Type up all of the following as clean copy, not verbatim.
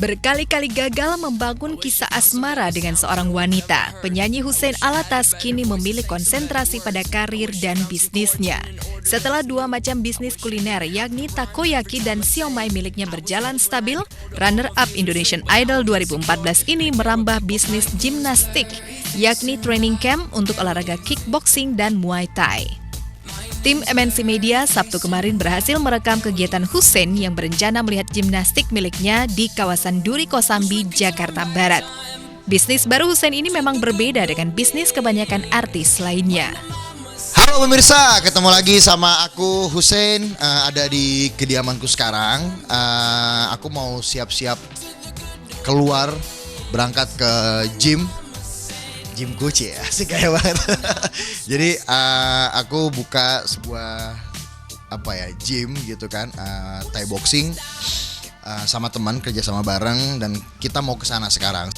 Berkali-kali gagal membangun kisah asmara dengan seorang wanita, penyanyi Hussein Alatas kini memilih konsentrasi pada karir dan bisnisnya. Setelah 2 macam bisnis kuliner yakni takoyaki dan siomay miliknya berjalan stabil, runner-up Indonesian Idol 2014 ini merambah bisnis gimnastik, yakni training camp untuk olahraga kickboxing dan muay thai. Tim MNC Media Sabtu kemarin berhasil merekam kegiatan Hussein yang berencana melihat gimnastik miliknya di kawasan Duri Kosambi, Jakarta Barat. Bisnis baru Hussein ini memang berbeda dengan bisnis kebanyakan artis lainnya. Halo pemirsa, ketemu lagi sama aku Hussein, ada di kediamanku sekarang. Aku mau siap-siap keluar berangkat ke gym Gucci ya, asik kayak banget. Jadi aku buka sebuah gym gitu kan, Thai boxing sama teman kerja sama bareng dan kita mau ke sana sekarang.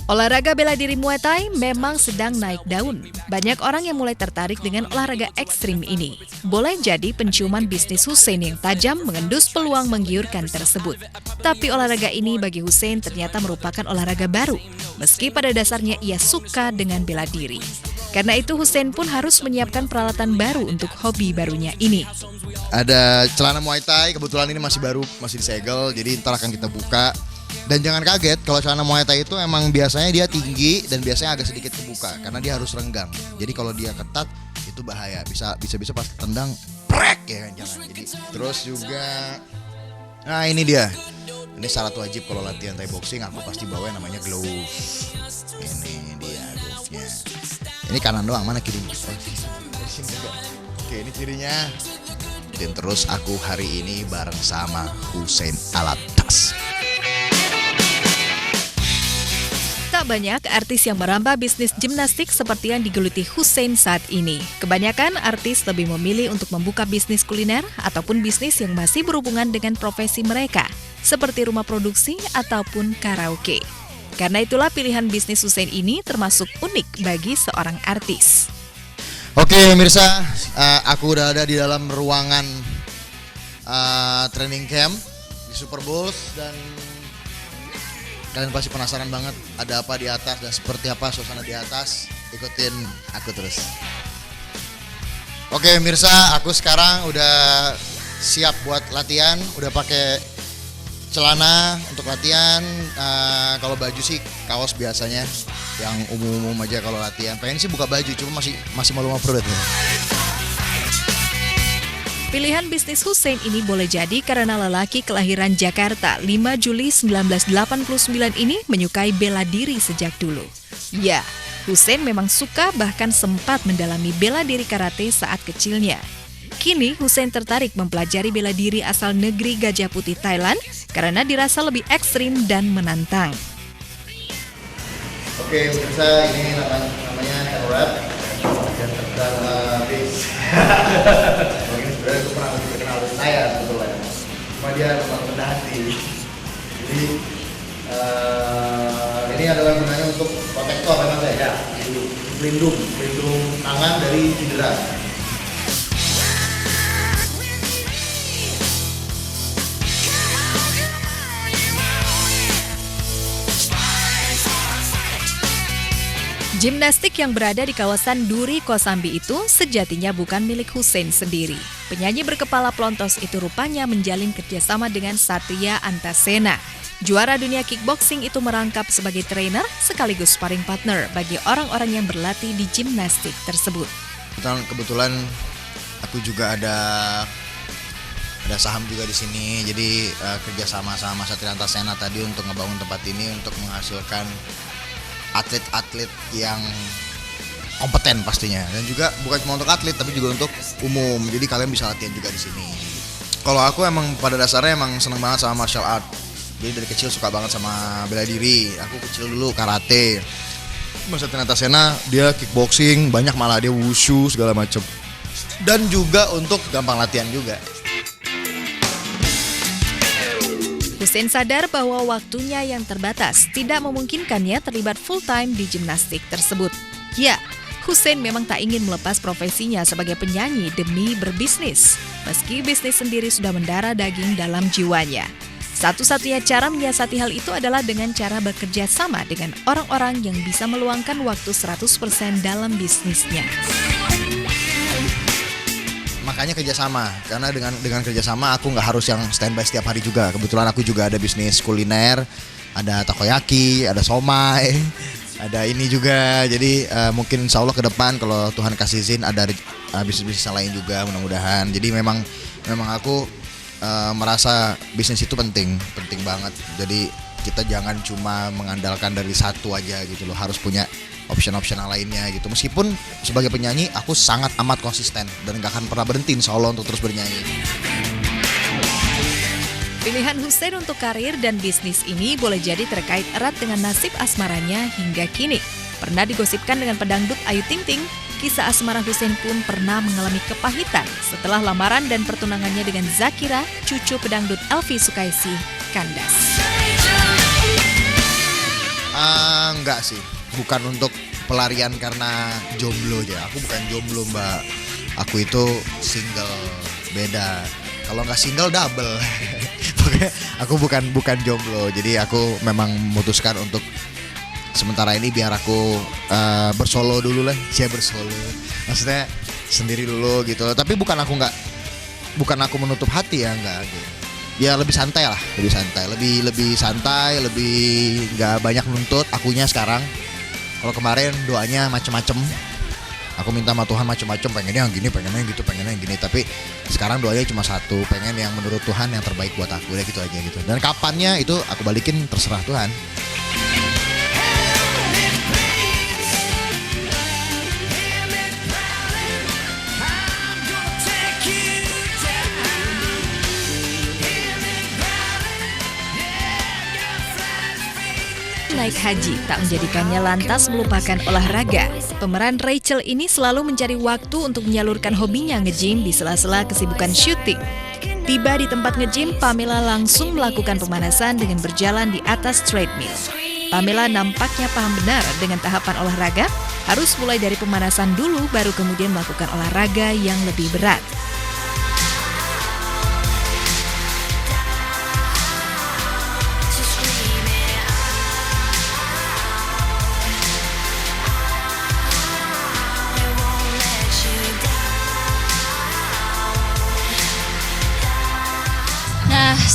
Olahraga bela diri Muay Thai memang sedang naik daun. Banyak orang yang mulai tertarik dengan olahraga ekstrim ini. Boleh jadi penciuman bisnis Hussein yang tajam mengendus peluang menggiurkan tersebut. Tapi olahraga ini bagi Hussein ternyata merupakan olahraga baru, meski pada dasarnya ia suka dengan bela diri. Karena itu Hussein pun harus menyiapkan peralatan baru untuk hobi barunya ini. Ada celana Muay Thai, kebetulan ini masih baru, masih disegel, jadi ntar akan kita buka. Dan jangan kaget kalau celana Muay Thai itu emang biasanya dia tinggi dan biasanya agak sedikit kebuka karena dia harus renggang. Jadi kalau dia ketat itu bahaya, bisa pas tendang prek ya kan, jangan. Jadi terus juga nah ini dia. Ini syarat wajib kalau latihan Thai boxing, aku pasti bawa yang namanya glove. Ini dia glove-nya. Ini kanan doang, mana kiri? Oke, ini kirinya. Dan terus aku hari ini bareng sama Hussein Alatas. Tak banyak artis yang merambah bisnis gimnastik seperti yang digeluti Hussein saat ini. Kebanyakan artis lebih memilih untuk membuka bisnis kuliner ataupun bisnis yang masih berhubungan dengan profesi mereka, seperti rumah produksi ataupun karaoke. Karena itulah pilihan bisnis Hussein ini termasuk unik bagi seorang artis. Oke pemirsa, aku udah ada di dalam ruangan training camp di Superbulls dan kalian pasti penasaran banget ada apa di atas dan seperti apa suasana di atas. Ikutin aku terus. Oke pemirsa, aku sekarang udah siap buat latihan, udah pakai celana untuk latihan. Kalau baju sih kaos biasanya yang umum-umum aja kalau latihan. Pengen sih buka baju, cuma masih malu sama perut ya. Pilihan bisnis Hussein ini boleh jadi karena lelaki kelahiran Jakarta 5 Juli 1989 ini menyukai bela diri sejak dulu. Ya, Hussein memang suka bahkan sempat mendalami bela diri karate saat kecilnya. Kini Hussein tertarik mempelajari bela diri asal negeri Gajah Putih Thailand karena dirasa lebih ekstrim dan menantang. Oke, pemirsa, ini namanya L-Rap dan terkenal base. Sebenarnya itu pernah lebih terkenal dari saya sebetulnya, cuma dia memang rendah hati. Jadi ini adalah gunanya untuk protektor memang ya, jadi pelindung tangan dari cedera. Gimnastik yang berada di kawasan Duri Kosambi itu sejatinya bukan milik Hussein sendiri. Penyanyi berkepala pelontos itu rupanya menjalin kerjasama dengan Satria Antasena. Juara dunia kickboxing itu merangkap sebagai trainer sekaligus sparring partner bagi orang-orang yang berlatih di gimnastik tersebut. Kebetulan aku juga ada saham juga di sini, jadi kerjasama sama Satria Antasena tadi untuk ngebangun tempat ini untuk menghasilkan atlet-atlet yang kompeten pastinya, dan juga bukan cuma untuk atlet tapi juga untuk umum, jadi kalian bisa latihan juga di sini. Kalau aku emang pada dasarnya emang seneng banget sama martial art, jadi dari kecil suka banget sama bela diri. Aku kecil dulu karate, Satria Antasena dia kickboxing, banyak malah dia wushu segala macem, dan juga untuk gampang latihan juga. Hussein sadar bahwa waktunya yang terbatas tidak memungkinkannya terlibat full-time di gimnastik tersebut. Ya, Hussein memang tak ingin melepas profesinya sebagai penyanyi demi berbisnis, meski bisnis sendiri sudah mendarah daging dalam jiwanya. Satu-satunya cara menyiasati hal itu adalah dengan cara bekerja sama dengan orang-orang yang bisa meluangkan waktu 100% dalam bisnisnya. Makanya kerjasama, karena dengan kerjasama aku nggak harus yang standby setiap hari juga. Kebetulan aku juga ada bisnis kuliner, ada takoyaki, ada somai, ada ini juga. Jadi mungkin insya Allah ke depan kalau Tuhan kasih izin ada bisnis-bisnis lain juga mudah-mudahan. Jadi memang aku merasa bisnis itu penting banget. Jadi kita jangan cuma mengandalkan dari satu aja gitu loh, harus punya option-option lainnya gitu. Meskipun sebagai penyanyi aku sangat amat konsisten dan gak akan pernah berhenti insya Allah untuk terus bernyanyi. Pilihan Hussein untuk karir dan bisnis ini boleh jadi terkait erat dengan nasib asmaranya hingga kini. Pernah digosipkan dengan pedangdut Ayu Ting Ting, kisah asmara Hussein pun pernah mengalami kepahitan setelah lamaran dan pertunangannya dengan Zakira, cucu pedangdut Elvi Sukaesih, kandas. Enggak sih, bukan untuk pelarian karena jomblo aja. Aku bukan jomblo mbak, aku itu single, beda. Kalau nggak single double. Aku bukan jomblo, jadi aku memang memutuskan untuk sementara ini biar aku bersolo dulu lah. Saya bersolo, maksudnya sendiri dulu gitu. Tapi bukan aku menutup hati ya, enggak. Ya lebih santai lah, lebih santai, lebih nggak banyak menuntut akunya sekarang. Kalau kemarin doanya macem-macem, aku minta sama Tuhan macem-macem, pengennya yang gini, pengennya yang gitu, pengennya yang gini. Tapi sekarang doanya cuma satu, pengen yang menurut Tuhan yang terbaik buat aku, ya gitu aja gitu. Dan kapannya itu aku balikin terserah Tuhan. Naik haji tak menjadikannya lantas melupakan olahraga. Pemeran Rachel ini selalu mencari waktu untuk menyalurkan hobinya nge-gym di sela-sela kesibukan syuting. Tiba di tempat nge-gym, Pamela langsung melakukan pemanasan dengan berjalan di atas treadmill. Pamela nampaknya paham benar dengan tahapan olahraga, harus mulai dari pemanasan dulu baru kemudian melakukan olahraga yang lebih berat.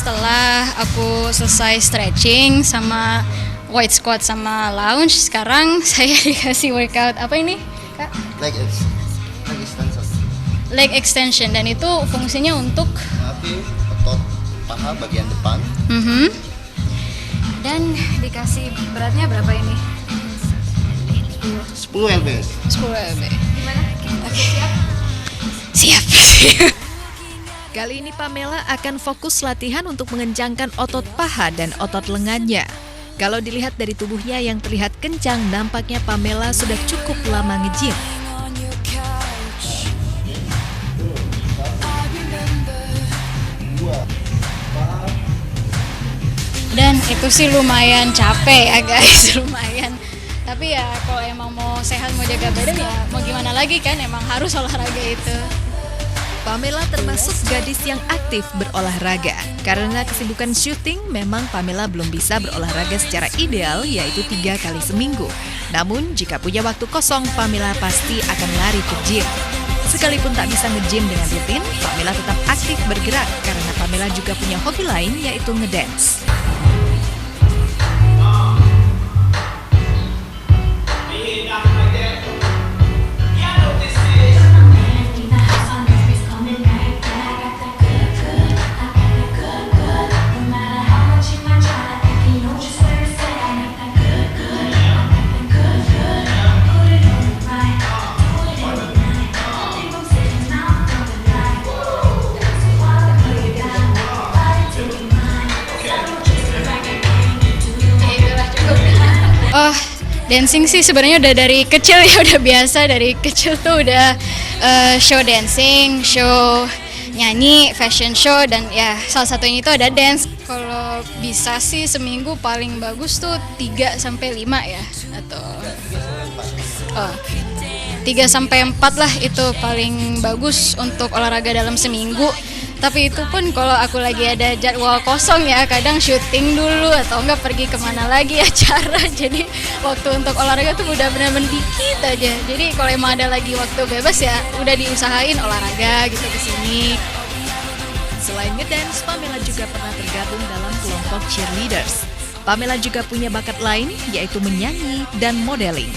Setelah aku selesai stretching sama wide squat sama lounge, sekarang saya dikasih workout apa ini, Kak? Leg extension, dan itu fungsinya untuk otot paha bagian depan. Dan dikasih beratnya berapa ini? 10 lb. 10 lb. Gimana? Oke, siap. Kali ini Pamela akan fokus latihan untuk mengencangkan otot paha dan otot lengannya. Kalau dilihat dari tubuhnya yang terlihat kencang, nampaknya Pamela sudah cukup lama nge-gym. Dan itu sih lumayan capek ya guys, lumayan. Tapi ya kalau emang mau sehat, mau jaga badan ya mau gimana lagi kan, emang harus olahraga itu. Pamela termasuk gadis yang aktif berolahraga. Karena kesibukan syuting, memang Pamela belum bisa berolahraga secara ideal, yaitu 3 kali seminggu. Namun, jika punya waktu kosong, Pamela pasti akan lari ke gym. Sekalipun tak bisa nge-gym dengan rutin, Pamela tetap aktif bergerak karena Pamela juga punya hobi lain, yaitu ngedance. Dancing sih sebenarnya udah dari kecil ya, udah biasa dari kecil tuh udah show dancing, show nyanyi, fashion show, dan ya salah satunya itu ada dance. Kalau bisa sih seminggu paling bagus tuh 3-5 ya, atau 3-4 lah itu paling bagus untuk olahraga dalam seminggu. Tapi itu pun kalau aku lagi ada jadwal kosong ya, kadang syuting dulu atau enggak pergi kemana lagi acara. Jadi waktu untuk olahraga tuh udah benar-benar dikit aja. Jadi kalau emang ada lagi waktu bebas ya udah diusahain olahraga gitu ke sini. Selain ngedance, Pamela juga pernah tergabung dalam kelompok cheerleaders. Pamela juga punya bakat lain, yaitu menyanyi dan modeling.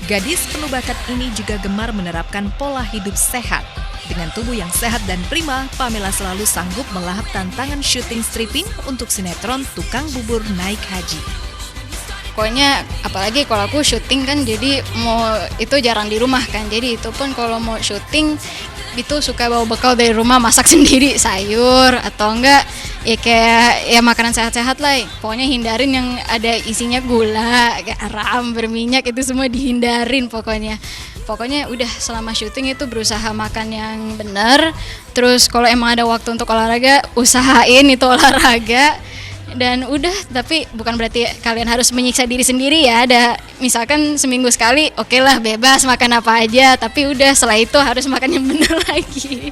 Gadis penuh bakat ini juga gemar menerapkan pola hidup sehat. Dengan tubuh yang sehat dan prima, Pamela selalu sanggup melahap tantangan syuting stripping untuk sinetron Tukang Bubur Naik Haji. Pokoknya apalagi kalau aku syuting kan, jadi mau itu jarang di rumah kan. Jadi itu pun kalau mau syuting itu suka bawa bekal dari rumah, masak sendiri sayur atau enggak ya kayak ya makanan sehat-sehat lah. Pokoknya hindarin yang ada isinya gula, garam, berminyak, itu semua dihindarin pokoknya. Pokoknya udah selama syuting itu berusaha makan yang benar. Terus kalau emang ada waktu untuk olahraga, usahain itu olahraga. Dan udah, tapi bukan berarti kalian harus menyiksa diri sendiri ya. Ada misalkan seminggu sekali, oke lah bebas makan apa aja. Tapi udah setelah itu harus makan yang benar lagi.